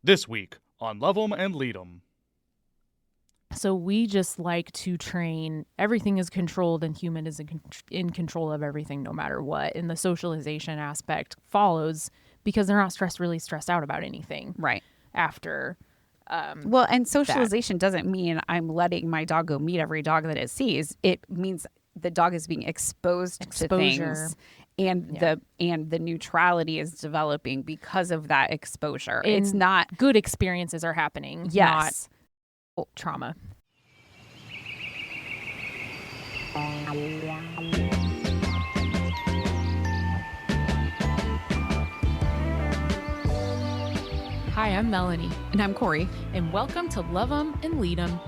This week on Love 'em and Lead 'em. So we just like to train. Everything is controlled and human is in control of everything no matter what. And the socialization aspect follows because they're not really stressed out about anything. Right. After. Well, and socialization doesn't mean I'm letting my dog go meet every dog that it sees. It means the dog is being exposed to things, and the neutrality is developing because of that exposure. It's not good experiences are happening. Yes. Not trauma. Hi, I'm Melanie. And I'm Corey. And welcome to Love 'em and Lead 'em.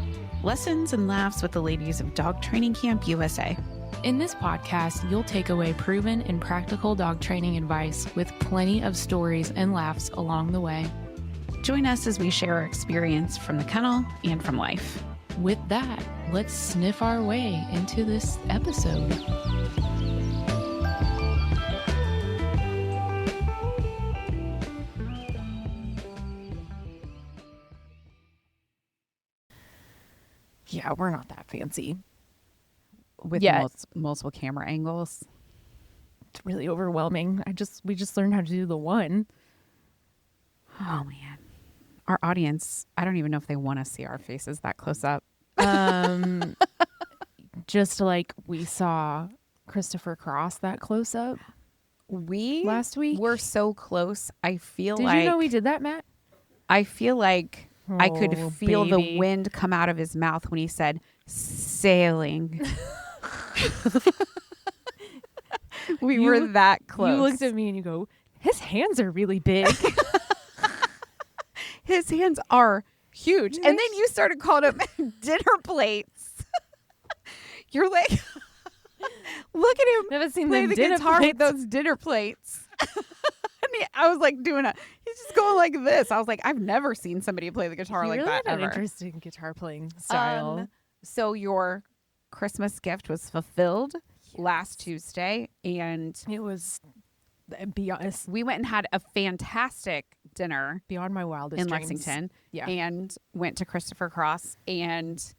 Lessons and laughs with the ladies of Dog Training Camp USA. In this podcast, you'll take away proven and practical dog training advice with plenty of stories and laughs along the way. Join us as we share our experience from the kennel and from life. With that, let's sniff our way into this episode. Yeah, we're not that fancy. With multiple camera angles. It's really overwhelming. We just learned how to do the one. Oh man. Our audience, I don't even know if they want to see our faces that close up. Just like we saw Christopher Cross that close up. Last week. We're so close. I feel Did like you know we did that, Matt? I feel like I could feel baby. the wind come out of his mouth when he said sailing. We were that close. You looked at me and you go, his hands are really big. His hands are huge. And then you started calling him dinner plates. You're like, look at him Never seen play them the dinner guitar plates. with those dinner plates. I was like he's just going like this. I was like, I've never seen somebody play the guitar like really that had an ever. interesting guitar playing style. So your Christmas gift was fulfilled last Tuesday, and It was, be honest, we went and had a fantastic dinner beyond my wildest in dreams. Lexington. Yeah. And went to Christopher Cross, and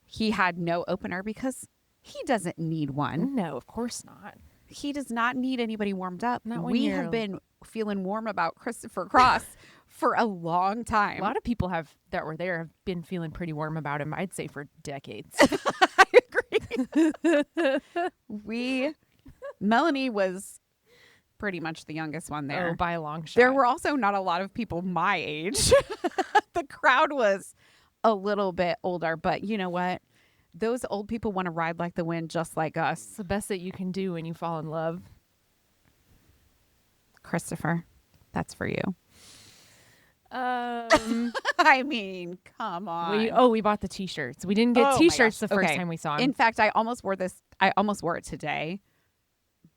he had no opener because he doesn't need one. No, of course not. He does not need anybody warmed up. Not when We you're- have been feeling warm about Christopher Cross for a long time. A lot of people that were there have been feeling pretty warm about him, I'd say, for decades. I agree. Melanie was pretty much the youngest one there. Oh, by a long shot. There were also not a lot of people my age. The crowd was a little bit older, but you know what? Those old people want to ride like the wind just like us. It's the best that you can do when you fall in love. Christopher, that's for you. Um, I mean, come on. we bought the t-shirts. We didn't get Oh my t-shirts gosh. the first Okay. time we saw him. In fact, I almost wore this. I almost wore it today,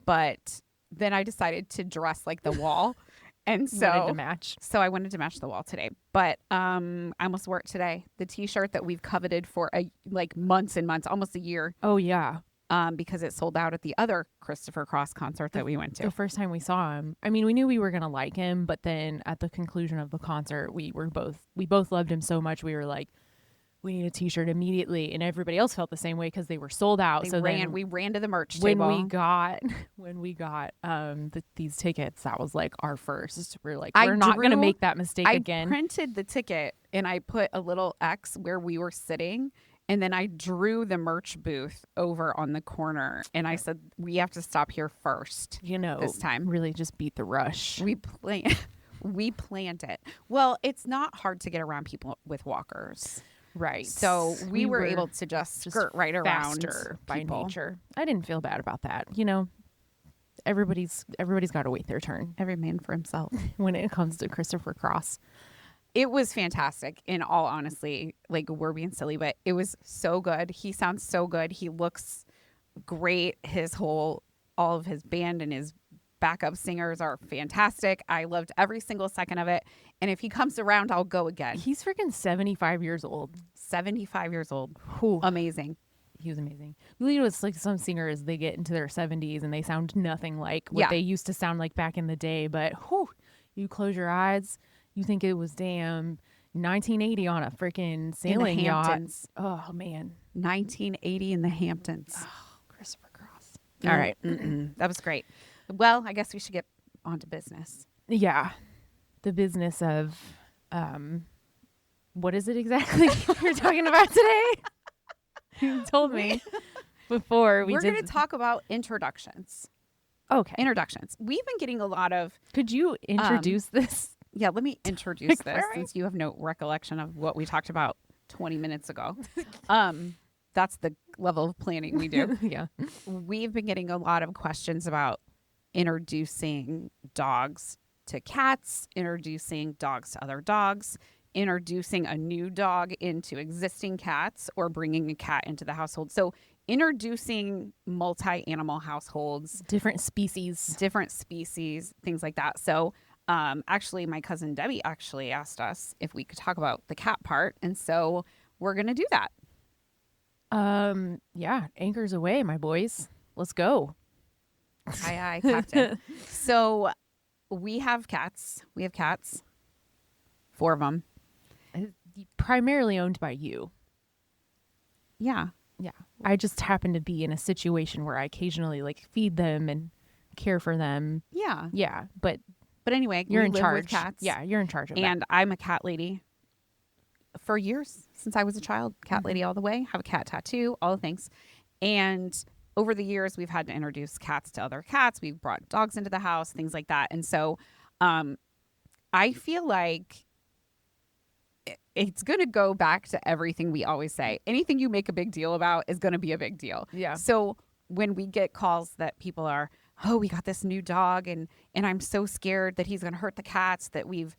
but then I decided to dress like the wall. And You wanted to so, match. so I wanted to match the wall today, but I almost wore it today. The t-shirt that we've coveted for months and months, almost a year, Oh yeah. because it sold out at the other Christopher Cross concert that we went to. The first time we saw him, I mean, we knew we were gonna like him, but then at the conclusion of the concert, we both loved him so much. We were like, we need a t-shirt immediately, and everybody else felt the same way because they were sold out. We ran to the merch when table. we got these tickets, that was like our first. We're like, I we're not gonna drew- make that mistake I again. printed the ticket and I put a little X where we were sitting, and then I drew the merch booth over on the corner, and I said, we have to stop here first. This time. really just beat the rush. We planned it. Well, it's not hard to get around people with walkers. Right. So we were able to just skirt right around faster by people. nature. I didn't feel bad about that. Everybody's got to wait their turn Every man for himself. when it comes to Christopher Cross. It was fantastic. In all honesty, like, we're being silly, but it was so good. He sounds so good. He looks great. All of his band and his backup singers are fantastic. I loved every single second of it. And if he comes around, I'll go again. He's freaking 75 years old. 75 years old. Whew. Amazing. He was amazing. You know, it's like some singers, they get into their 70s and they sound nothing like what they used to sound like back in the day. But whew, you close your eyes, You think it was damn 1980 on a freaking sailing yacht. Hamptons. Oh, man. 1980 in the Hamptons. Christopher Cross. All right. That was great. Well, I guess we should get on to business. Yeah. The business of, what is it exactly you're talking about today? You told me before We're did. going to talk about introductions. Okay. Introductions. We've been getting a lot of... Could you introduce this? Yeah, let me introduce this Alright. since you have no recollection of what we talked about 20 minutes ago. That's the level of planning we do. Yeah. We've been getting a lot of questions about introducing dogs to cats, introducing dogs to other dogs, introducing a new dog into existing cats, or bringing a cat into the household. So introducing multi-animal households, Different species. things like that. So actually, my cousin Debbie actually asked us if we could talk about the cat part. And so we're going to do that. Yeah. Anchors away, my boys. Let's go. Aye, aye, Captain. So we have cats. 4 of them. Primarily owned by you. Yeah. Yeah. I just happen to be in a situation where I occasionally like feed them and care for them. Yeah. Yeah. But anyway, you're we in live charge. with cats. Yeah. You're in charge of that. And I'm a cat lady for years since I was a child. Cat lady all the way. Have a cat tattoo, all the things. And over the years, we've had to introduce cats to other cats. We've brought dogs into the house, things like that. And so I feel like it's going to go back to everything we always say. Anything you make a big deal about is going to be a big deal. Yeah. So when we get calls that people are, oh, we got this new dog and I'm so scared that he's going to hurt the cats, that we've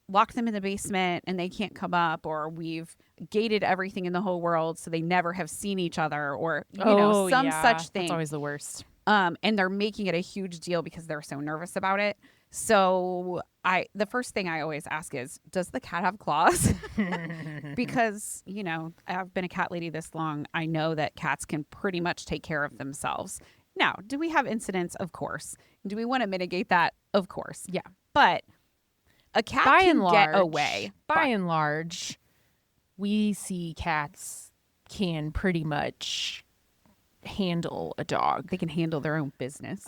locked them in the basement and they can't come up, or we've gated everything in the whole world so they never have seen each other, or some such thing. That's always the worst. And they're making it a huge deal because they're so nervous about it. So the first thing I always ask is, does the cat have claws? Because, I've been a cat lady this long. I know that cats can pretty much take care of themselves. Now, do we have incidents? Of course. Do we want to mitigate that? Of course. Yeah. But a cat can get away. By and large, we see cats can pretty much handle a dog. They can handle their own business.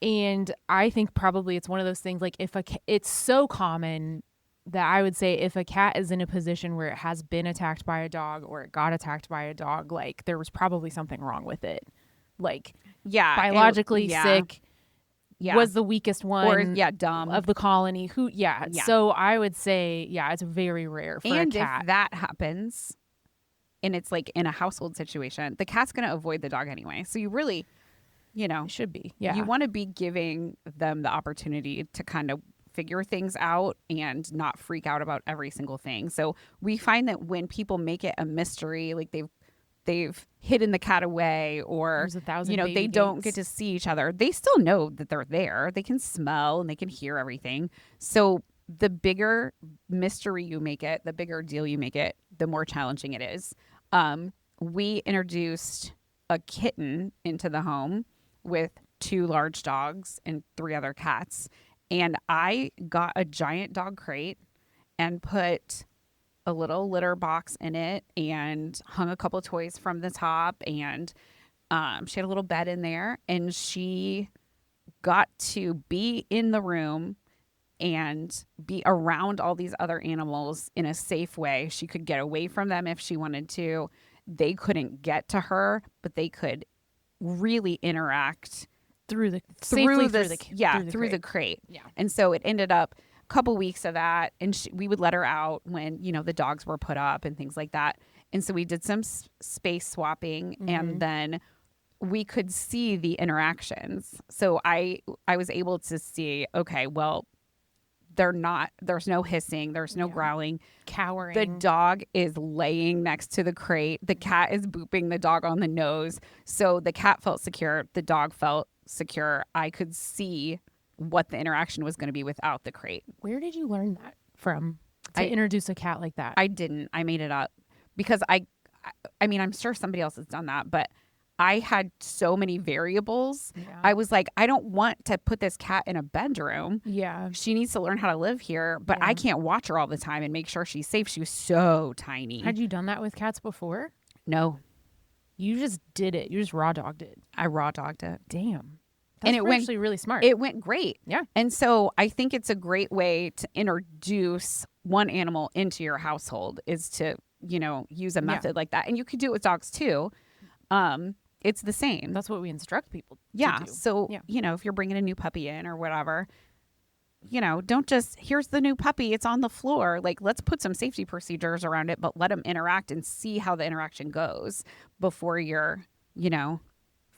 And I think probably it's one of those things, like it's so common that I would say if a cat is in a position where it has been attacked by a dog or it got attacked by a dog, like there was probably something wrong with it. Like biologically sick, was the weakest one, or dumb of the colony. So I would say, it's very rare for a cat. If that happens, and it's like in a household situation, the cat's going to avoid the dog anyway. So you really, it should be. Yeah, you want to be giving them the opportunity to kind of figure things out and not freak out about every single thing. So we find that when people make it a mystery, like they've hidden the cat away, or they don't get to see each other, they still know that they're there. They can smell and they can hear everything. So the bigger mystery you make it, the bigger deal you make it, the more challenging it is. We introduced a kitten into the home with 2 large dogs and 3 other cats, and I got a giant dog crate and put a little litter box in it and hung a couple of toys from the top, and she had a little bed in there, and she got to be in the room and be around all these other animals in a safe way. She could get away from them if she wanted to. They couldn't get to her, but they could really interact through the crate. Yeah. And so it ended up a couple weeks of that, and we would let her out when the dogs were put up and things like that. And so we did some space swapping, and then we could see the interactions. So I was able to see, okay, well, there's no hissing, there's no growling, cowering. The dog is laying next to the crate. The cat is booping the dog on the nose. So the cat felt secure. The dog felt secure. I could see what the interaction was going to be without the crate. Where did you learn that from? To introduce a cat like that? I didn't. I made it up because I mean, I'm sure somebody else has done that, but I had so many variables. Yeah. I was like, I don't want to put this cat in a bedroom. Yeah. She needs to learn how to live here, but I Yeah. can't watch her all the time and make sure she's safe. She was so tiny. Had you done that with cats before? No, You just did it. You just raw dogged it. I raw dogged it. Damn. And That's it went- actually really smart. It went great. Yeah. And so I think it's a great way to introduce one animal into your household is to, use a method like that. And you could do it with dogs too. It's the same. That's what we instruct people Yeah. to do. So, Yeah. if you're bringing a new puppy in or whatever, don't just, here's the new puppy, it's on the floor. Like, let's put some safety procedures around it, but let them interact and see how the interaction goes before you're,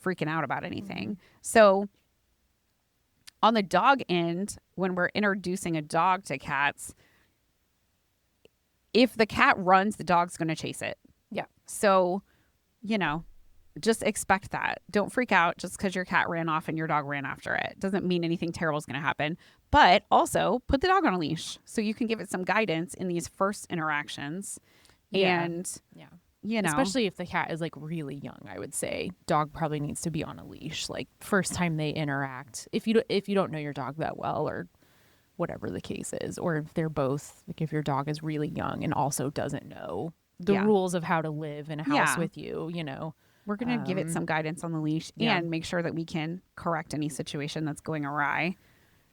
freaking out about anything. Mm-hmm. So, on the dog end, when we're introducing a dog to cats, if the cat runs, the dog's going to chase it. Yeah. So, just expect that. Don't freak out just because your cat ran off and your dog ran after it. Doesn't mean anything terrible is going to happen. But also put the dog on a leash so you can give it some guidance in these first interactions. Yeah. And, Yeah. Especially if the cat is like really young, I would say dog probably needs to be on a leash. Like first time they interact, if you don't know your dog that well or whatever the case is, or if they're both like if your dog is really young and also doesn't know the rules of how to live in a house with you, we're going to give it some guidance on the leash and make sure that we can correct any situation that's going awry.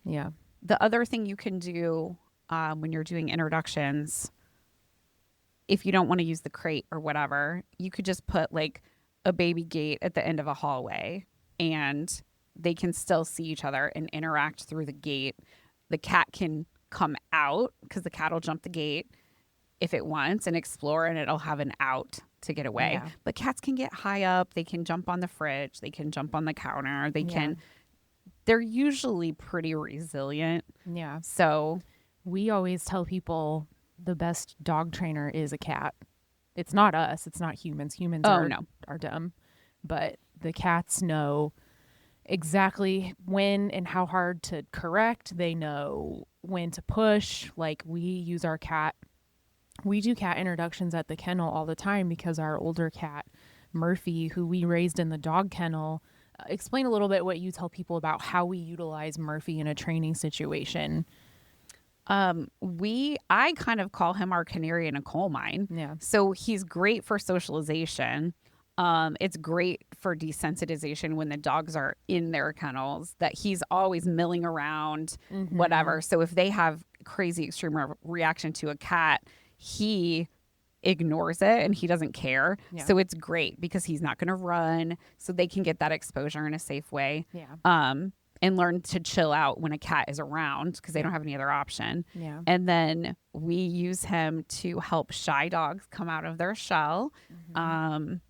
Yeah. The other thing you can do when you're doing introductions, if you don't want to use the crate or whatever, you could just put like a baby gate at the end of a hallway and they can still see each other and interact through the gate. The cat can come out because the cat will jump the gate if it wants and explore, and it'll have an out to get away. Yeah. But cats can get high up. They can jump on the fridge. They can jump on the counter. They're usually pretty resilient. Yeah. So We always tell people the best dog trainer is a cat. It's not us. It's not humans. Humans are dumb. But the cats know exactly when and how hard to correct. They know when to push. Like we do cat introductions at the kennel all the time because our older cat, Murphy, who we raised in the dog kennel, explain a little bit what you tell people about how we utilize Murphy in a training situation. I kind of call him our canary in a coal mine. Yeah. So he's great for socialization. It's great for desensitization when the dogs are in their kennels, that he's always milling around, whatever. So if they have crazy extreme reaction to a cat, he ignores it and he doesn't care. Yeah. So it's great because he's not going to run. So they can get that exposure in a safe way. Yeah. And learn to chill out when a cat is around because they don't have any other option. Yeah. And then we use him to help shy dogs come out of their shell. And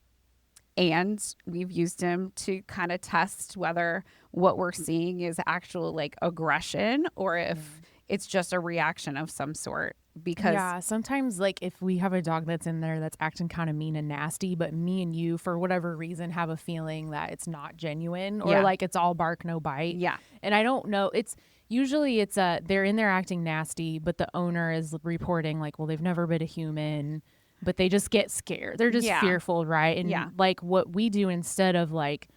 we've used him to kind of test whether what we're seeing is actual like aggression or if it's just a reaction of some sort. Because sometimes like if we have a dog that's in there that's acting kind of mean and nasty, but me and you for whatever reason have a feeling that it's not genuine or like it's all bark no bite. Yeah. And I don't know, it's usually they're in there acting nasty, but the owner is reporting like, well, they've never been a human, but they just get scared. They're just fearful, right? And like what we do instead of like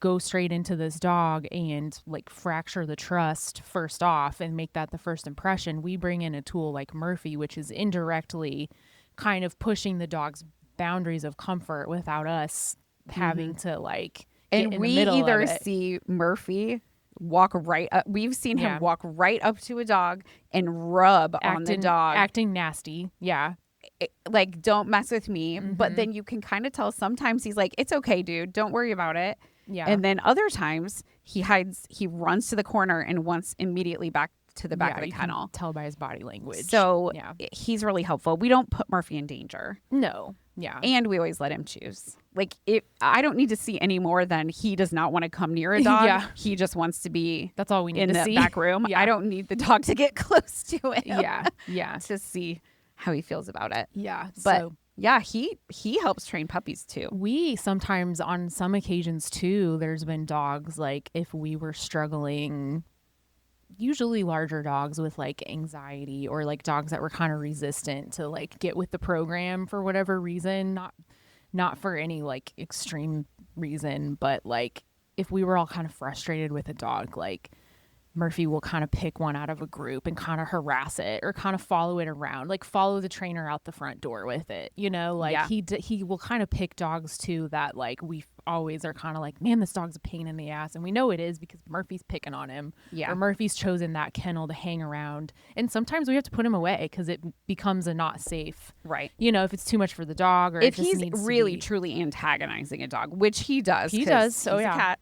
go straight into this dog and like fracture the trust first off and make that the first impression, we bring in a tool like Murphy, which is indirectly kind of pushing the dog's boundaries of comfort without us having to like get and in we the middle either of it. see Murphy walk right up. We've seen him walk right up to a dog and rub on the dog. Acting nasty. Yeah. Like, don't mess with me. But then you can kind of tell sometimes he's like, it's okay, dude. Don't worry about it. Yeah. And then other times he runs to the corner and wants immediately back to the back of the you kennel. can tell by his body language. So he's really helpful. We don't put Murphy in danger. No. Yeah. And we always let him choose. Like, I don't need to see any more than he does not want to come near a dog. Yeah. He just wants to be That's all we need in to the see. back room. Yeah. I don't need the dog to get close to him. Yeah. Yeah. To see how he feels about it. Yeah. But so yeah, he helps train puppies too. we sometimes, on some occasions too, there's been dogs, like if we were struggling, usually larger dogs with like anxiety or like dogs that were kind of resistant to like get with the program for whatever reason, not for any like extreme reason, but like if we were all kind of frustrated with a dog, like Murphy will kind of pick one out of a group and kind of harass it or kind of follow it around, like follow the trainer out the front door with it, you know, like Yeah. he will kind of pick dogs too that like we always are kind of like, man, this dog's a pain in the ass. And we know it is because Murphy's picking on him Yeah. or Murphy's chosen that kennel to hang around. And sometimes we have to put him away because it becomes a not safe, Right. you know, if it's too much for the dog or If it just he's needs to really be- truly antagonizing a dog, which he does. He 'cause does. Oh, he's yeah. a cat.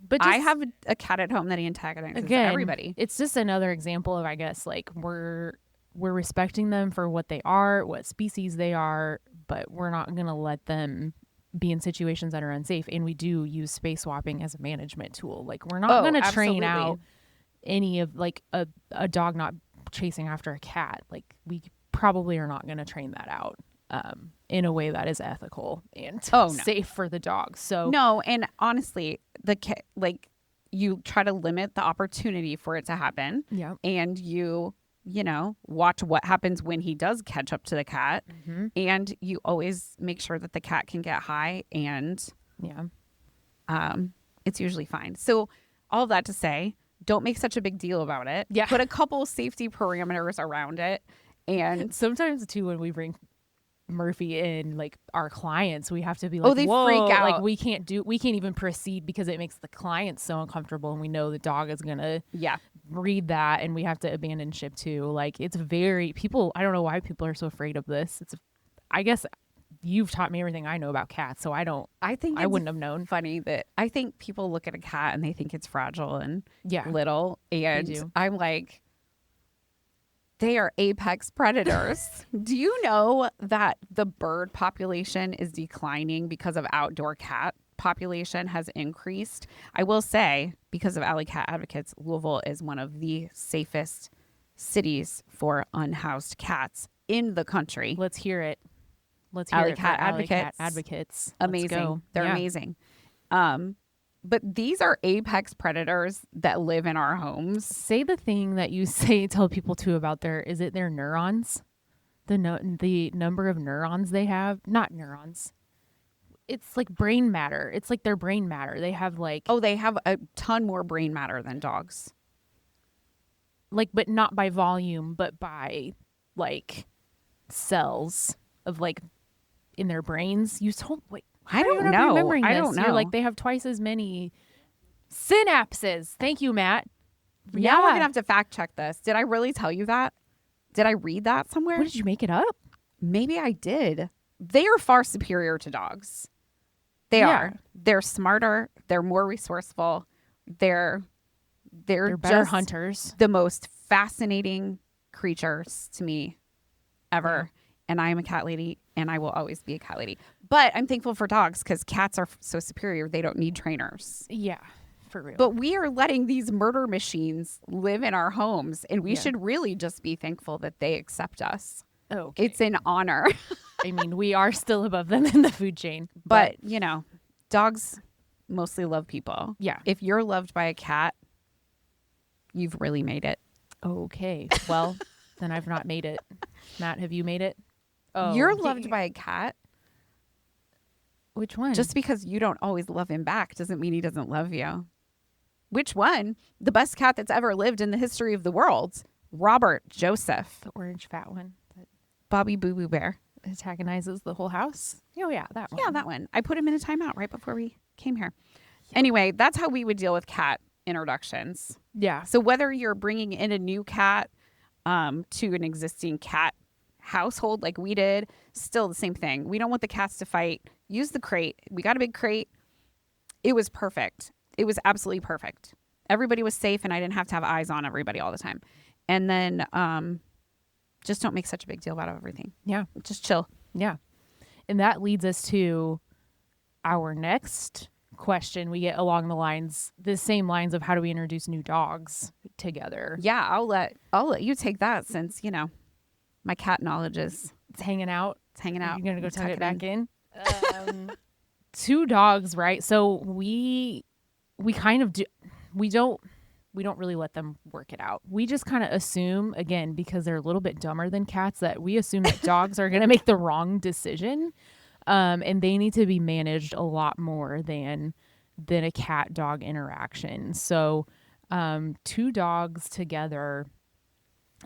but I just- have a cat at home that he antagonizes again, everybody. it's just another example of, I guess, like we're respecting them for what they are, what species they are, but we're not going to let them be in situations that are unsafe. And we do use space swapping as a management tool. Like we're not going to train absolutely. out any of like a dog not chasing after a cat. Like we probably are not going to train that out in a way that is ethical and Oh, no. safe for the dog. So No, and honestly, like you try to limit the opportunity for it to happen, yeah. and you know, watch what happens when he does catch up to the cat, Mm-hmm. and you always make sure that the cat can get high, and Yeah. it's usually fine. So all of that to say, don't make such a big deal about it. Yeah. Put a couple safety parameters around it, and Sometimes too when we bring Murphy in, like our clients, we have to be like, Oh, they whoa, freak out. like we can't even proceed because it makes the client so uncomfortable, and we know the dog is gonna yeah. read that, and we have to abandon ship too. Like it's very people. I don't know why people are so afraid of this. I guess you've taught me everything I know about cats, so I I wouldn't have known. funny that I think people look at a cat and they think it's fragile and Yeah, little, and do. I'm like, they are apex predators. Do you know that the bird population is declining because of outdoor cat population has increased? I will say, because of Alley Cat Advocates, Louisville is one of the safest cities for unhoused cats in the country. let's hear it. Let's hear Alley it. for Cat Alley Cat Advocates. Advocates. Let's Amazing. go. They're Yeah. amazing. But these are apex predators that live in our homes. Say the thing that you tell people too about their neurons, the number of neurons they have. Not neurons, it's like brain matter. It's like their brain matter. They have like Oh, they have a ton more brain matter than dogs. but not by volume, but by like cells of like in their brains. You told wait. I How are you don't not know. remembering I this? don't You're know. like they have twice as many synapses. Thank you, Matt. Now we're gonna have to fact check this. Did I really tell you that? Did I read that somewhere? What did you make it up? Maybe I did. They are far superior to dogs. They Yeah. are. They're smarter. They're more resourceful. They're They're better just hunters. the most fascinating creatures to me ever. And I am a cat lady, and I will always be a cat lady. But I'm thankful for dogs because cats are so superior. They don't need trainers. Yeah, for real. But we are letting these murder machines live in our homes, and we Yeah. should really just be thankful that they accept us. okay. It's an honor. I mean, we are still above them in the food chain. But, you know, dogs mostly love people. yeah. If you're loved by a cat, you've really made it. Okay. Well, then I've not made it. Matt, have you made it? Oh, You're loved by a cat. which one? Just because you don't always love him back doesn't mean he doesn't love you. Which one? The best cat that's ever lived in the history of the world. Robert Joseph. the orange fat one that Bobby Boo Boo Bear. antagonizes the whole house. Oh yeah, that one. Yeah, that one. I put him in a timeout right before we came here. Anyway, that's how we would deal with cat introductions. Yeah. So whether you're bringing in a new cat to an existing cat household like we did, still the same thing. We don't want the cats to fight. Use the crate. We got a big crate. It was perfect. It was absolutely perfect. Everybody was safe, and I didn't have to have eyes on everybody all the time. And then just don't make such a big deal about everything. Yeah. Just chill. Yeah. And that leads us to our next question. We get along the same lines of how do we introduce new dogs together? Yeah, I'll let you take that since, you know, my cat knowledge is It's hanging out. it's hanging out. You're going to go tuck Tuck it it back in. Two dogs, right? So we kind of do, we don't really let them work it out. We just kind of assume, again, because they're a little bit dumber than cats, that we assume that dogs are going to make the wrong decision. And they need to be managed a lot more than a cat dog interaction. So, two dogs together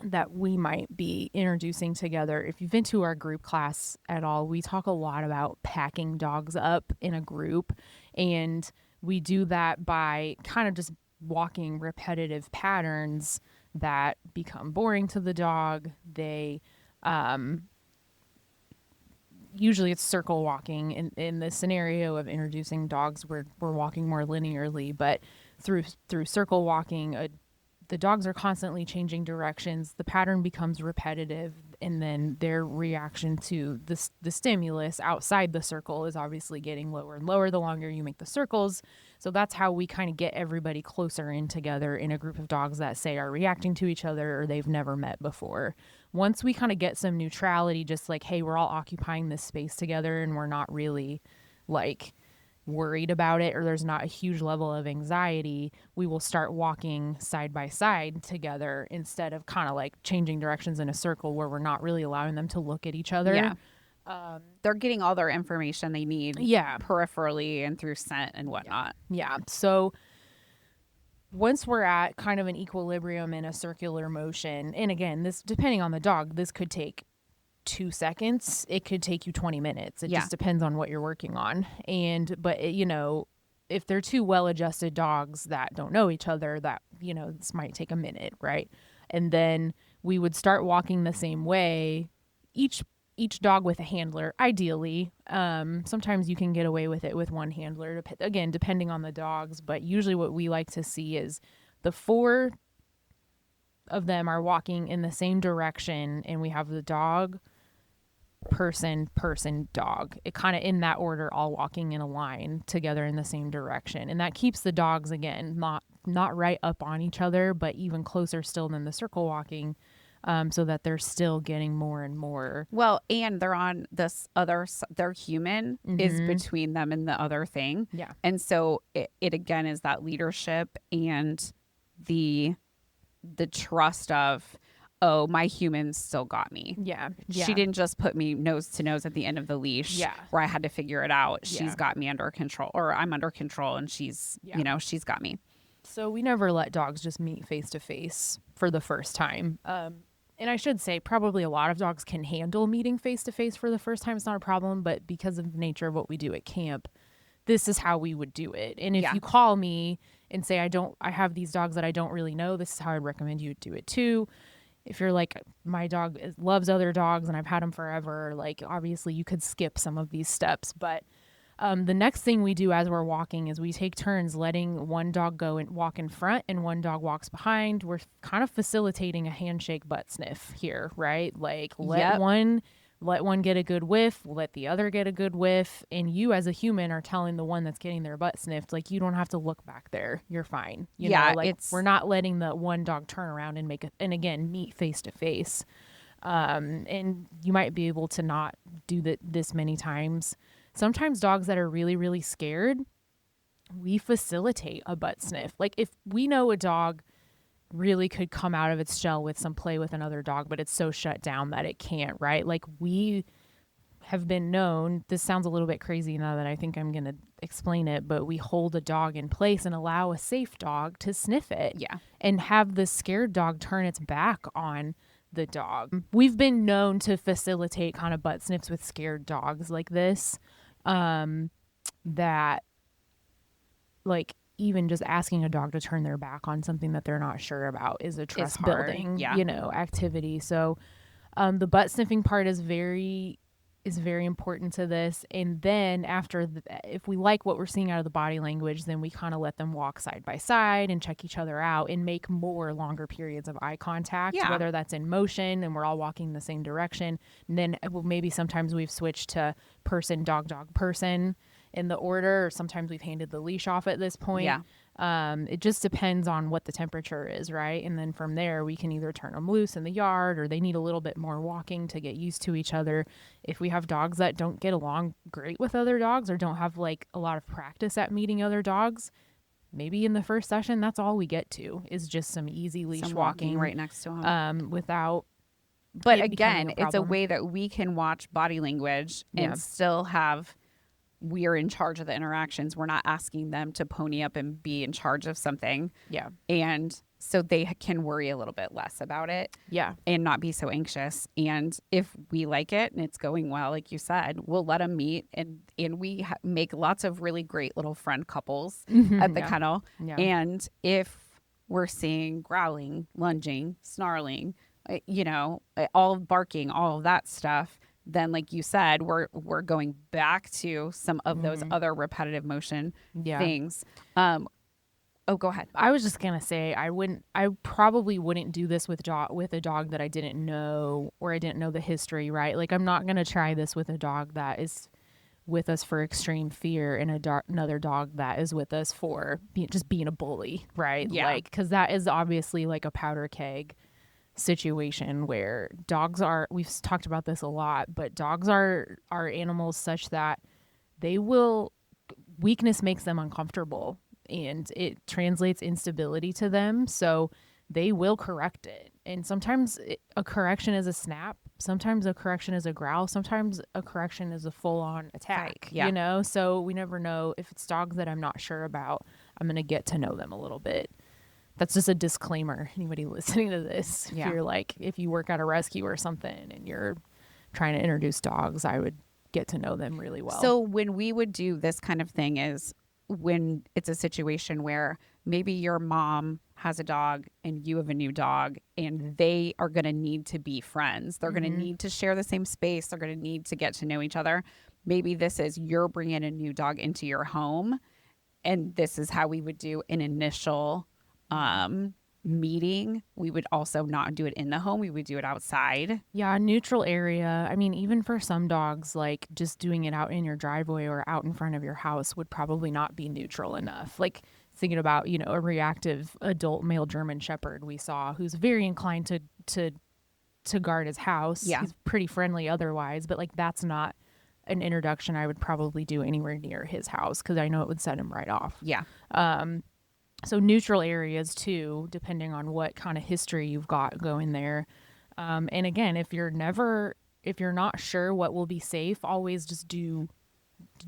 that we might be introducing together. If you've been to our group class at all, we talk a lot about packing dogs up in a group. And we do that by kind of just walking repetitive patterns that become boring to the dog. They, usually it's circle walking. In the scenario of introducing dogs, we're walking more linearly, but through circle walking, the dogs are constantly changing directions. The pattern becomes repetitive, and then their reaction to the stimulus outside the circle is obviously getting lower and lower the longer you make the circles. So that's how we kind of get everybody closer in together in a group of dogs that, say, are reacting to each other or they've never met before. Once we kind of get some neutrality, just like, hey, we're all occupying this space together and we're not really like worried about it, or there's not a huge level of anxiety, we will start walking side by side together instead of kind of like changing directions in a circle where we're not really allowing them to look at each other. Yeah. They're getting all their information they need peripherally and through scent and whatnot. Yeah. So once we're at kind of an equilibrium in a circular motion, and again, this, depending on the dog, this could take 2 seconds, it could take you 20 minutes. It just depends on what you're working on. But if they're two well-adjusted dogs that don't know each other, that, this might take a minute, right? And then we would start walking the same way, each dog with a handler, ideally. Sometimes you can get away with it with one handler, again, depending on the dogs. But usually what we like to see is the 4 of them are walking in the same direction, and we have the dog, person, dog. It kind of in that order, all walking in a line together in the same direction. And that keeps the dogs, again, not right up on each other, but even closer still than the circle walking, so that they're still getting more and more. Well, and they're on this other, their human is between them and the other thing. Yeah. And so it again is that leadership and the trust of, oh, my human still got me. Yeah. She didn't just put me nose to nose at the end of the leash where I had to figure it out. She's got me under control, or I'm under control, and she's, she's got me. So we never let dogs just meet face to face for the first time. And I should say, probably a lot of dogs can handle meeting face to face for the first time. It's not a problem, but because of the nature of what we do at camp, this is how we would do it. And if you call me and say, I have these dogs that I don't really know, this is how I'd recommend you do it too. If you're like, my dog loves other dogs and I've had them forever, like, obviously you could skip some of these steps. But the next thing we do as we're walking is we take turns letting one dog go and walk in front and one dog walks behind. We're kind of facilitating a handshake butt sniff here, right? Like, let one get a good whiff, let the other get a good whiff, and you as a human are telling the one that's getting their butt sniffed, like, you don't have to look back there, you're fine. You know, like, we're not letting the one dog turn around and again meet face to face. And you might be able to not do this many times. Sometimes dogs that are really, really scared, we facilitate a butt sniff. Like, if we know a dog really could come out of its shell with some play with another dog, but it's so shut down that it can't, right? Like, we have been known, this sounds a little bit crazy now that I think I'm going to explain it, but we hold a dog in place and allow a safe dog to sniff it. Yeah. And have the scared dog turn its back on the dog. We've been known to facilitate kind of butt sniffs with scared dogs like this, that, like, even just asking a dog to turn their back on something that they're not sure about is a trust building, activity. So, the butt sniffing part is very important to this. And then after, if we like what we're seeing out of the body language, then we kind of let them walk side by side and check each other out and make more longer periods of eye contact, whether that's in motion and we're all walking the same direction. And then maybe sometimes we've switched to person, dog, person in the order, or sometimes we've handed the leash off at this point. It just depends on what the temperature is, right? And then from there, we can either turn them loose in the yard, or they need a little bit more walking to get used to each other. If we have dogs that don't get along great with other dogs, or don't have like a lot of practice at meeting other dogs, maybe in the first session, that's all we get to is just some easy leash walking right next to them, without But it becoming again, a it's a problem. way that we can watch body language Yeah. and still have, we're in charge of the interactions. We're not asking them to pony up and be in charge of something. Yeah. And so they can worry a little bit less about it Yeah. and not be so anxious. And if we like it and it's going well, like you said, we'll let them meet. And we make lots of really great little friend couples at the Yeah. kennel. Yeah. And if we're seeing growling, lunging, snarling, all barking, all of that stuff, then like you said, we're going back to some of those other repetitive motion Yeah. things. Oh, go ahead. I was just gonna say I probably wouldn't do this with a dog that I didn't know, or I didn't know the history, right? Like I'm not gonna try this with a dog that is with us for extreme fear and another dog that is with us for just being a bully, right? Yeah. Like, because that is obviously like a powder keg situation where dogs are, we've talked about this a lot, but dogs are animals such that weakness makes them uncomfortable and it translates instability to them. So they will correct it. And sometimes a correction is a snap. Sometimes a correction is a growl. Sometimes a correction is a full-on attack, Yeah. So we never know. If it's dogs that I'm not sure about, I'm going to get to know them a little bit. That's just a disclaimer. Anybody listening to this, Yeah. if you work at a rescue or something and you're trying to introduce dogs, I would get to know them really well. So when we would do this kind of thing is when it's a situation where maybe your mom has a dog and you have a new dog and they are going to need to be friends. They're going to need to share the same space. They're going to need to get to know each other. Maybe this is you're bringing a new dog into your home, and this is how we would do an initial meeting. We would also not do it in the home. We would do it outside. Yeah, a neutral area. I mean, even for some dogs, like just doing it out in your driveway or out in front of your house would probably not be neutral enough. Like thinking about, a reactive adult male German Shepherd we saw who's very inclined to guard his house. Yeah. He's pretty friendly otherwise, but like that's not an introduction I would probably do anywhere near his house because I know it would set him right off. Yeah. So neutral areas too, depending on what kind of history you've got going there. And again, if you're not sure what will be safe, always just do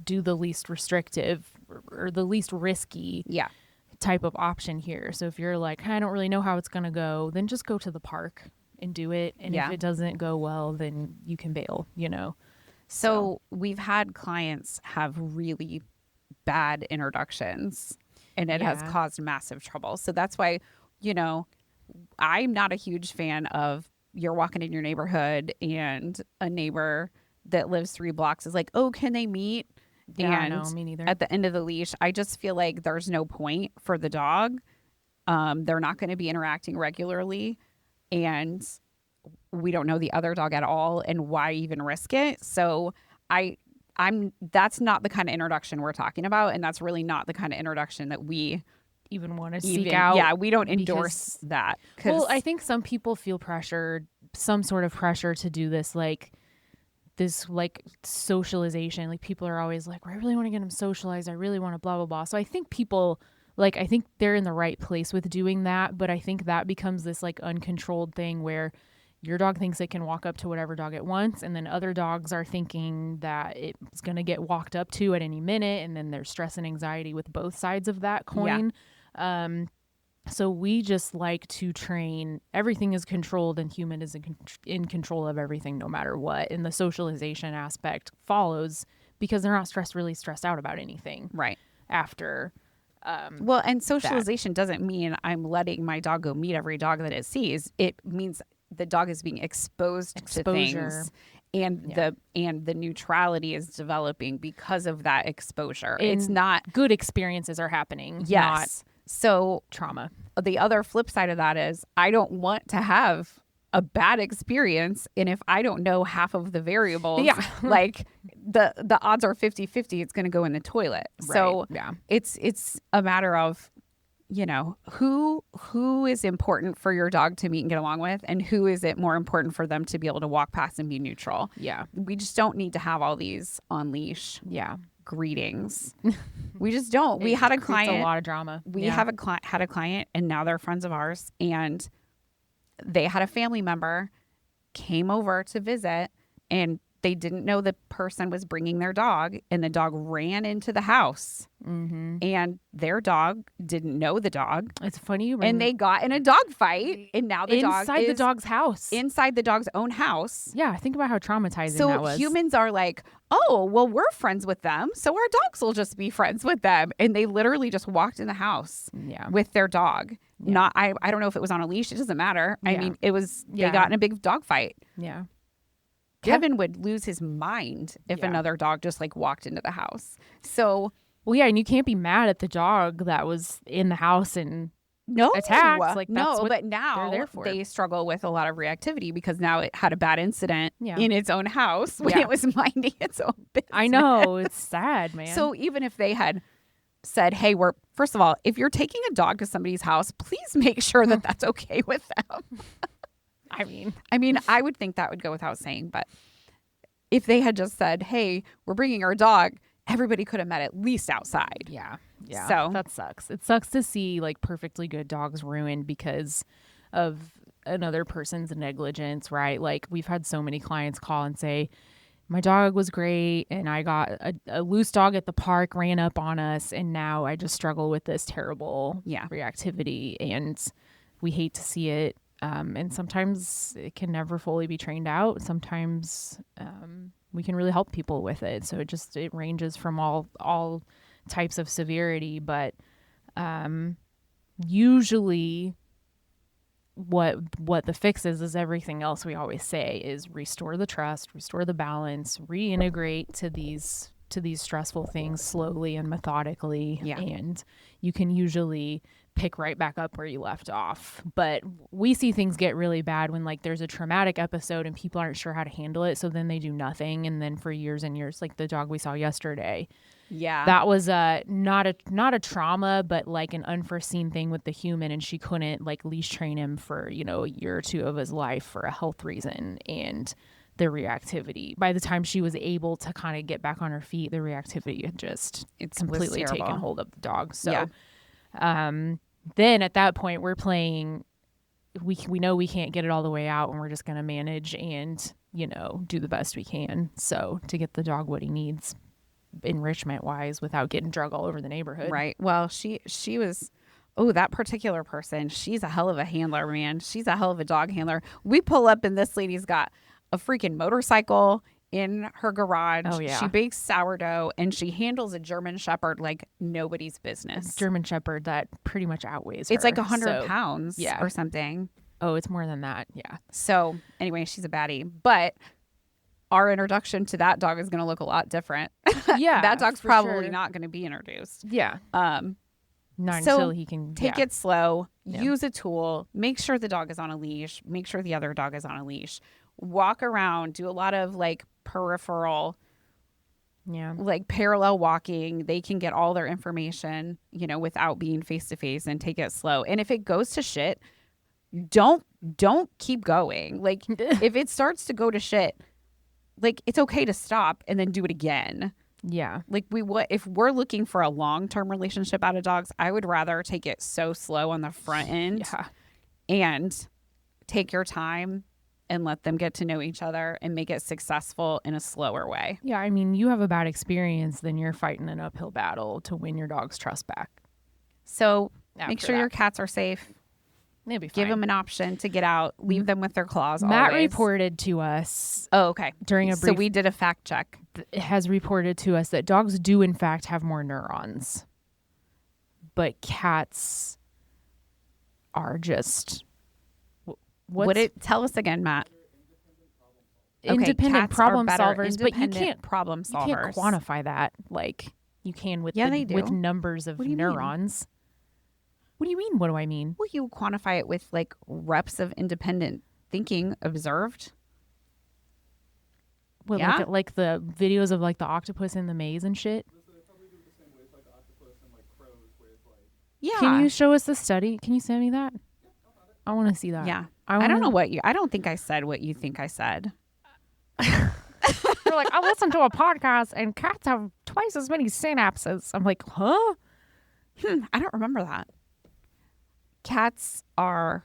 the least restrictive or the least risky Yeah. type of option here. So if you're like, I don't really know how it's going to go, then just go to the park and do it. And Yeah. if it doesn't go well, then you can bail, So we've had clients have really bad introductions and it has Yeah. caused massive trouble. So that's why, I'm not a huge fan of you're walking in your neighborhood and a neighbor that lives 3 blocks is like, oh, can they meet? Yeah, And no, me neither. at the end of the leash, I just feel like there's no point for the dog. They're not going to be interacting regularly. And we don't know the other dog at all, and why even risk it? So that's not the kind of introduction we're talking about, and that's really not the kind of introduction that we even want to seek out. Yeah, we don't endorse that. Well, I think some people feel some sort of pressure to do this, like socialization. Like people are always like, well, I really want to get them socialized. I really want to blah, blah, blah. So I think people I think they're in the right place with doing that. But I think that becomes this like uncontrolled thing where your dog thinks it can walk up to whatever dog it wants. And then other dogs are thinking that it's going to get walked up to at any minute. And then there's stress and anxiety with both sides of that coin. Yeah. So we just like to train, everything is controlled and human is in control of everything no matter what. And the socialization aspect follows because they're not really stressed out about anything. Right. After. Well, and socialization doesn't mean I'm letting my dog go meet every dog that it sees. It means the dog is being exposure to things. And the neutrality is developing because of that exposure. And it's not good experiences are happening. Yes. Not so trauma. The other flip side of that is I don't want to have a bad experience. And if I don't know half of the variables, like the odds are 50-50, it's going to go in the toilet. Right. So yeah. It's a matter of, who is important for your dog to meet and get along with, and who is it more important for them to be able to walk past and be neutral. Yeah. We just don't need to have all these on leash. Yeah. Greetings. We just don't. We had a client. A lot of drama. We had a client, and now they're friends of ours, and they had a family member, came over to visit, and they didn't know the person was bringing their dog, and the dog ran into the house, and their dog didn't know the dog. It's funny. And they got in a dog fight, and now the dog inside is the dog's house. inside the dog's own house. Yeah, think about how traumatizing So that was. humans are like, oh, well, we're friends with them, so our dogs will just be friends with them. And they literally just walked in the house with their dog. Yeah. Not, I don't know if it was on a leash. It doesn't matter. I mean, it was, they got in a big dog fight. Yeah. Kevin would lose his mind if another dog just like walked into the house. So, well, yeah, and you can't be mad at the dog that was in the house and attacked. Like, that's what but now they're there for. they struggle with a lot of reactivity because now it had a bad incident in its own house when it was minding its own business. I know, it's sad, man. So even if they had said, hey, first of all, if you're taking a dog to somebody's house, please make sure that that's okay with them. I mean, I would think that would go without saying, but if they had just said, hey, we're bringing our dog, everybody could have met at least outside. Yeah. Yeah. So that sucks. It sucks to see like perfectly good dogs ruined because of another person's negligence, right? Like we've had so many clients call and say, my dog was great and I got a loose dog at the park, ran up on us, and now I just struggle with this terrible reactivity, and we hate to see it. And sometimes it can never fully be trained out. Sometimes we can really help people with it. So it ranges from all types of severity, but usually what the fix is everything else we always say is restore the trust, restore the balance, reintegrate to these stressful things slowly and methodically, and you can usually pick right back up where you left off. But we see things get really bad when like there's a traumatic episode and people aren't sure how to handle it, so then they do nothing, and then for years and years, like the dog we saw yesterday, that was not a trauma, but like an unforeseen thing with the human, and she couldn't like leash train him for, you know, a year or two of his life for a health reason, and the reactivity, by the time she was able to kind of get back on her feet, the reactivity had just completely taken hold of the dog. So then at that point we're playing, we know we can't get it all the way out, and we're just going to manage and, you know, do the best we can. So to get the dog what he needs enrichment wise without getting drug all over the neighborhood. Right. Well, she was, that particular person, she's a hell of a handler, man. She's a hell of a dog handler. We pull up and this lady's got a freaking motorcycle in her garage. Oh, yeah. She bakes sourdough and she handles a German Shepherd like nobody's business. German Shepherd that pretty much outweighs her. It's like 100 pounds yeah. or something. Oh, it's more than that. Yeah. So anyway, she's a baddie. But our introduction to that dog is going to look a lot different. Yeah. That dog's probably not going to be introduced. Yeah. Not so until he can take it slow, use a tool, make sure the dog is on a leash, make sure the other dog is on a leash. Walk around, do a lot of like peripheral, like parallel walking. They can get all their information, you know, without being face to face, and take it slow. And if it goes to shit, don't keep going. Like if it starts to go to shit, like it's okay to stop and then do it again. Yeah. Like if we're looking for a long-term relationship out of dogs, I would rather take it so slow on the front end and take your time and let them get to know each other and make it successful in a slower way. Yeah. I mean, you have a bad experience, then you're fighting an uphill battle to win your dog's trust back. So make sure your cats are safe. They'll be fine. Give them an option to get out. Leave them with their claws. Matt always. reported to us. Oh, okay. During a brief, so we did a fact check. Has reported to us that dogs do in fact have more neurons, but cats are just. Would it tell us again, Matt? Independent problem solvers, independent but you can't problem solvers. You can't quantify that like you can with with numbers of neurons. What do you mean? What do I mean? Well, you quantify it with like reps of independent thinking observed. Well, like the videos of like the octopus in the maze and shit. Yeah. Can you show us the study? Can you send me that? I want to see that. Yeah. I don't know I don't think I said what you think I said. You're like, I listened to a podcast and cats have twice as many synapses. I'm like, huh? I don't remember that. Cats are,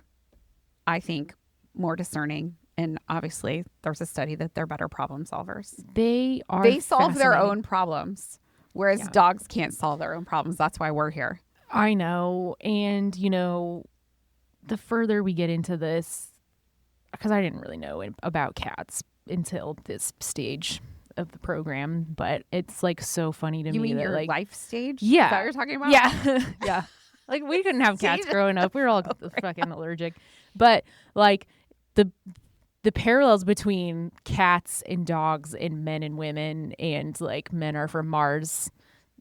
I think, more discerning And obviously, there's a study that they're better problem solvers. They are. They solve their fascinating. own problems, whereas Yeah. dogs can't solve their own problems. That's why we're here. I know. And, the further we get into this, because I didn't really know about cats until this stage of the program, but it's like so funny to You me mean that your like, life stage? Yeah. Is that what you're talking about? yeah, yeah. Like we couldn't have cats growing up. We were all fucking allergic. But like the parallels between cats and dogs and men and women, and like men are from Mars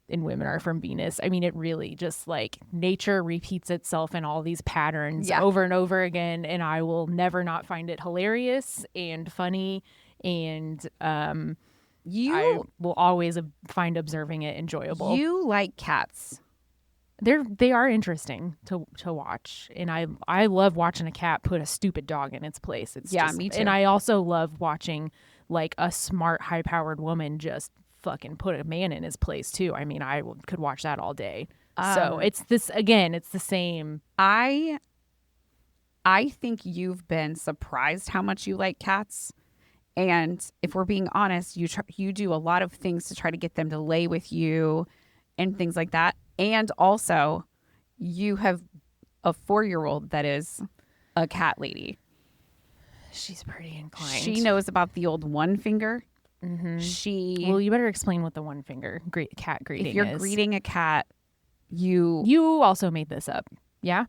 and women are from Venus. I mean, it really just like nature repeats itself in all these patterns over and over again. And I will never not find it hilarious and funny. And I will always find observing it enjoyable. You like cats. They are interesting to watch, and I love watching a cat put a stupid dog in its place. It's me too. And I also love watching like a smart, high powered woman just fucking put a man in his place too. I mean, could watch that all day. So it's this again. It's the same. I think you've been surprised how much you like cats. And if we're being honest, you do a lot of things to try to get them to lay with you and things like that. And also, you have a 4-year-old that is a cat lady. She's pretty inclined. She knows about the old one finger. Mm-hmm. Well, you better explain what the one finger cat greeting is. If you're greeting a cat, you also made this up. Yeah?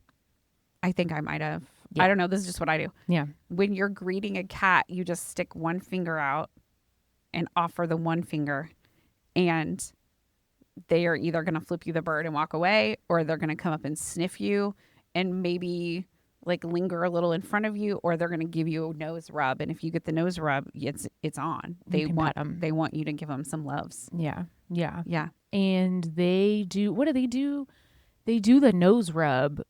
I think I might have. Yeah. I don't know. This is just what I do. Yeah. When you're greeting a cat, you just stick one finger out and offer the one finger. And they are either going to flip you the bird and walk away, or they're going to come up and sniff you and maybe like linger a little in front of you, or they're going to give you a nose rub. And if you get the nose rub, it's on. They want you to give them some loves. Yeah. Yeah. Yeah. And they do, what do? They do the nose rub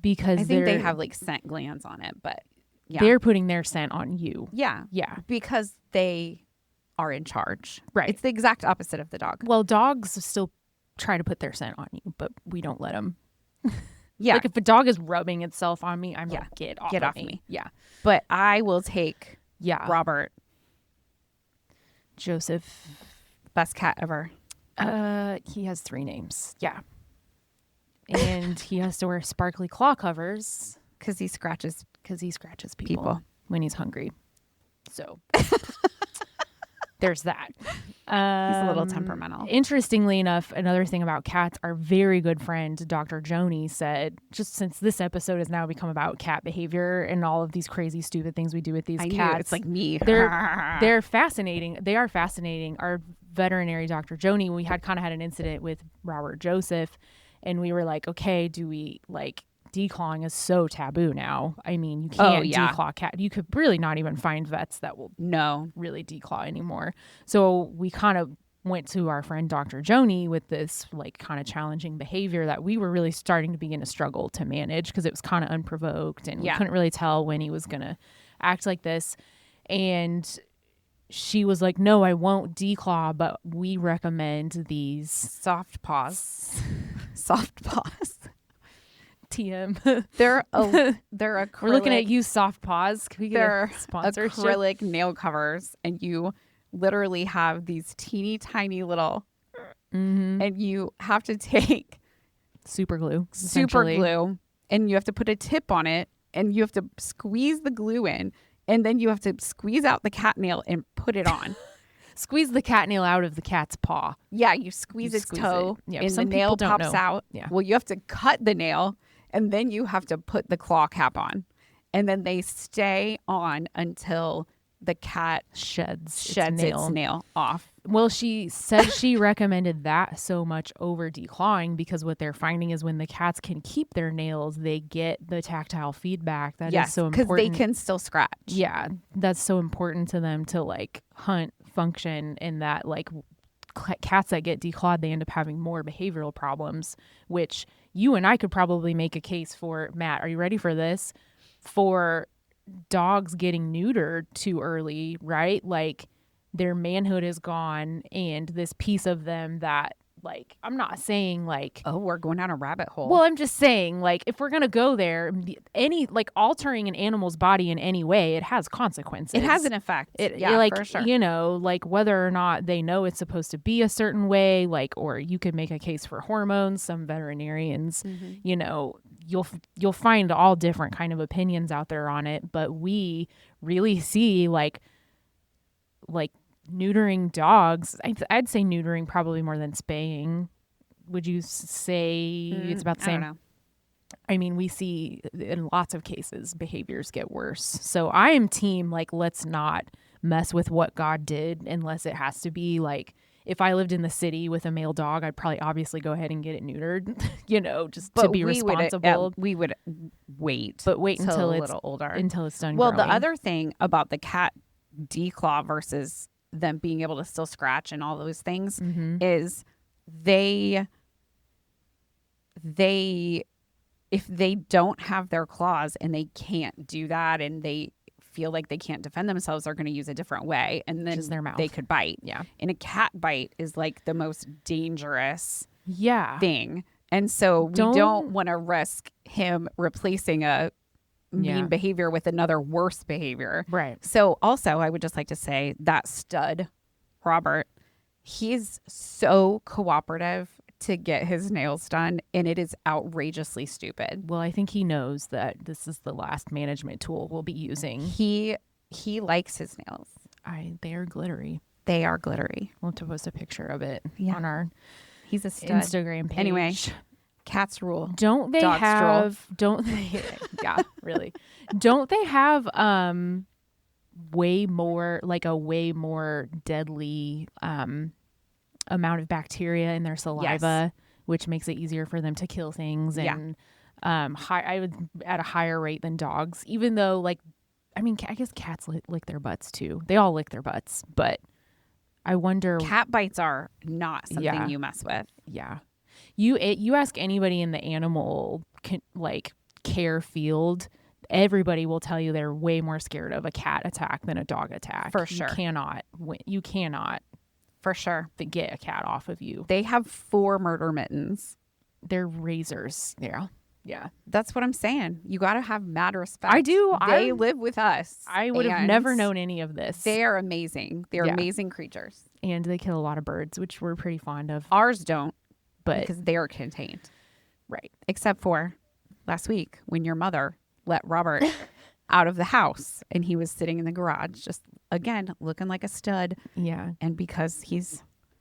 because I think they have like scent glands on it, but yeah. They're putting their scent on you. Yeah. Yeah. Because they are in charge. Right. It's the exact opposite of the dog. Well, dogs still try to put their scent on you, but we don't let them. Yeah. Like if a dog is rubbing itself on me, I'm like, get off me. Yeah. But I will take Robert. Joseph. Best cat ever. He has 3 names. Yeah. And he has to wear sparkly claw covers because he scratches people when he's hungry. So there's that. He's a little temperamental. Interestingly enough, another thing about cats, our very good friend, Dr. Joni, said, just since this episode has now become about cat behavior and all of these crazy, stupid things we do with these cats. It's like me. They're fascinating. They are fascinating. Our veterinary, Dr. Joni, we had kind of had an incident with Robert Joseph, and we were like, okay, do we like declawing is so taboo now. I mean, you can't declaw cat. You could really not even find vets that will really declaw anymore. So we kind of went to our friend Dr. Joni with this like kind of challenging behavior that we were really starting to begin to struggle to manage because it was kind of unprovoked and we couldn't really tell when he was going to act like this. And she was like, no, I won't declaw, but we recommend these soft paws. Soft paws. TM. They're acrylic. We're looking at you, soft paws. Can we get a sponsorship? Acrylic nail covers, and you literally have these teeny tiny little, and you have to take super glue, and you have to put a tip on it, and you have to squeeze the glue in, and then you have to squeeze out the cat nail and put it on. Squeeze the cat nail out of the cat's paw. Yeah, you squeeze its toe, and the nail pops out. Yeah. Well, you have to cut the nail, and then you have to put the claw cap on. And then they stay on until the cat sheds its nail off. Well, she said she recommended that so much over declawing because what they're finding is when the cats can keep their nails, they get the tactile feedback that is so important. Because they can still scratch. Yeah, that's so important to them to like hunt, function, and that like cats that get declawed, they end up having more behavioral problems, which you and I could probably make a case for. Matt, are you ready for this? For dogs getting neutered too early, right? Like their manhood is gone and this piece of them that like, I'm not saying like, Oh, we're going down a rabbit hole. well, I'm just saying, like, if we're gonna go there, any like altering an animal's body in any way, it has consequences. it has an effect. Like, for sure. you know, like whether or not they know it's supposed to be a certain way, like, or you could make a case for hormones. Some veterinarians, you know, you'll find all different kind of opinions out there on it, but we really see like neutering dogs. I'd say neutering probably more than spaying. Would you say it's about the I same? don't know. I mean, we see in lots of cases behaviors get worse. So I am team like, let's not mess with what God did unless it has to be like, if I lived in the city with a male dog, I'd probably obviously go ahead and get it neutered, you know, just to be responsible. We would wait, But wait till until a it's little older. until it's done Well, growing. the other thing about the cat declaw versus them being able to still scratch and all those things is they if they don't have their claws and they can't do that and they feel like they can't defend themselves, they're going to use a different way, and then Just their mouth. they could bite. Yeah. And a cat bite is like the most dangerous Yeah. thing. And so we don't want to risk him replacing a mean behavior with another worse behavior. Right. So also, I would just like to say that stud, Robert, he's so cooperative to get his nails done, and it is outrageously stupid. Well, I think he knows that this is the last management tool we'll be using. He likes his nails. They are glittery. They are glittery. We'll have to post a picture of it Yeah. on our He's a stud. Instagram page. Anyway, cats rule. Don't they Dogs have? Don't they? Yeah, really. Don't they have way more deadly amount of bacteria in their saliva, which makes it easier for them to kill things and I would at a higher rate than dogs. Even though, like, I mean, I guess cats lick their butts too. They all lick their butts, but I wonder. Cat bites are not something you mess with. Yeah. You ask anybody in the animal care field, everybody will tell you they're way more scared of a cat attack than a dog attack. For sure. You cannot for sure get a cat off of you. They have 4 murder mittens. They're razors. Yeah. That's what I'm saying. You got to have mad respect. I do. They live with us. I would have never known any of this. They are amazing. They're amazing creatures. And they kill a lot of birds, which we're pretty fond of. Ours don't, but because they are contained. Right. Except for last week when your mother let Robert out of the house and he was sitting in the garage, just again looking like a stud. Yeah. And because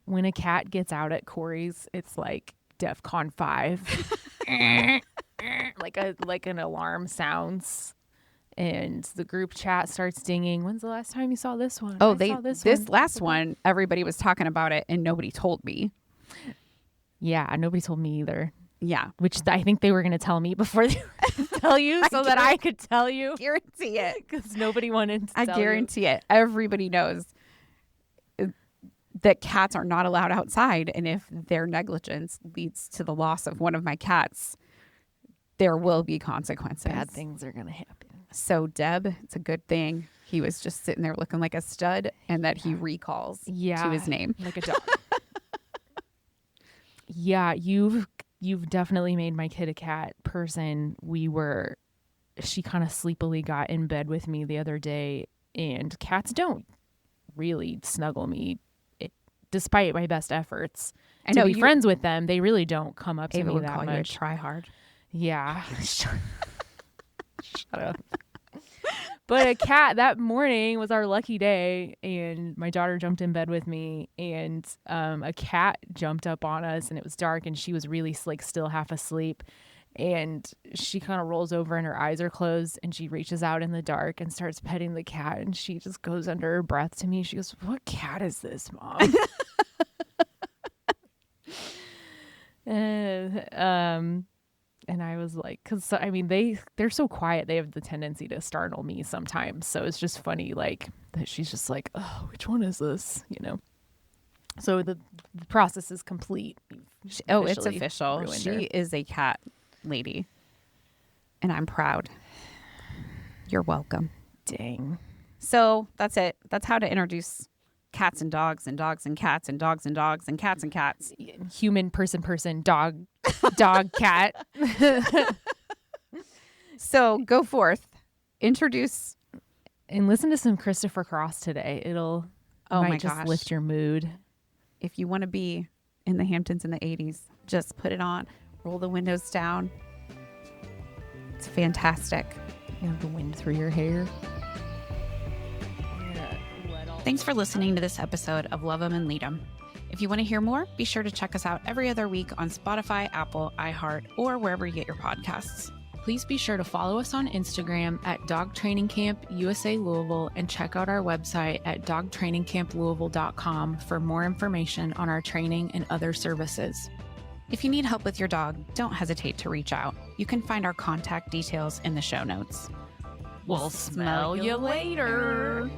when a cat gets out at Corey's, it's like DEFCON 5. like an alarm sounds, and the group chat starts dinging. When's the last time you saw this one? Oh, this last one, everybody was talking about it and nobody told me. Yeah, nobody told me either. Yeah, which I think they were going to tell me before they tell you, so that I could tell you. Guarantee it, because nobody wanted to. I guarantee it. Everybody knows that cats are not allowed outside, and if their negligence leads to the loss of one of my cats, there will be consequences. Bad things are going to happen. So Deb, it's a good thing he was just sitting there looking like a stud, and that he recalls to his name like a dog. Yeah, you've definitely made my kid a cat person. She kind of sleepily got in bed with me the other day, and cats don't really snuggle me. Despite my best efforts to be friends with them, they really don't come up to me that much. Try hard. Yeah. Shut up. But a cat, that morning was our lucky day, and my daughter jumped in bed with me, and a cat jumped up on us, and it was dark, and she was really still half asleep, and she kind of rolls over and her eyes are closed, and she reaches out in the dark and starts petting the cat, and she just goes under her breath to me. She goes, "What cat is this, Mom?" And I was like, because I mean, they're so quiet. They have the tendency to startle me sometimes. So it's just funny, like, that she's just like, "Oh, which one is this?" You know. So the process is complete. It's official. She is a cat lady, and I'm proud. You're welcome. Dang. So that's it. That's how to introduce cats and dogs and dogs and cats and dogs and dogs and cats and cats. Human, person, dog, dog, cat. So go forth, introduce. And listen to some Christopher Cross today. It'll might just lift your mood. If you want to be in the Hamptons in the 80s, just put it on, roll the windows down. It's fantastic. You have the wind through your hair. Thanks for listening to this episode of Love 'Em and Lead 'Em. If you want to hear more, be sure to check us out every other week on Spotify, Apple, iHeart, or wherever you get your podcasts. Please be sure to follow us on Instagram at Dog Training Camp USA Louisville and check out our website at dogtrainingcamplouisville.com for more information on our training and other services. If you need help with your dog, don't hesitate to reach out. You can find our contact details in the show notes. We'll smell you later.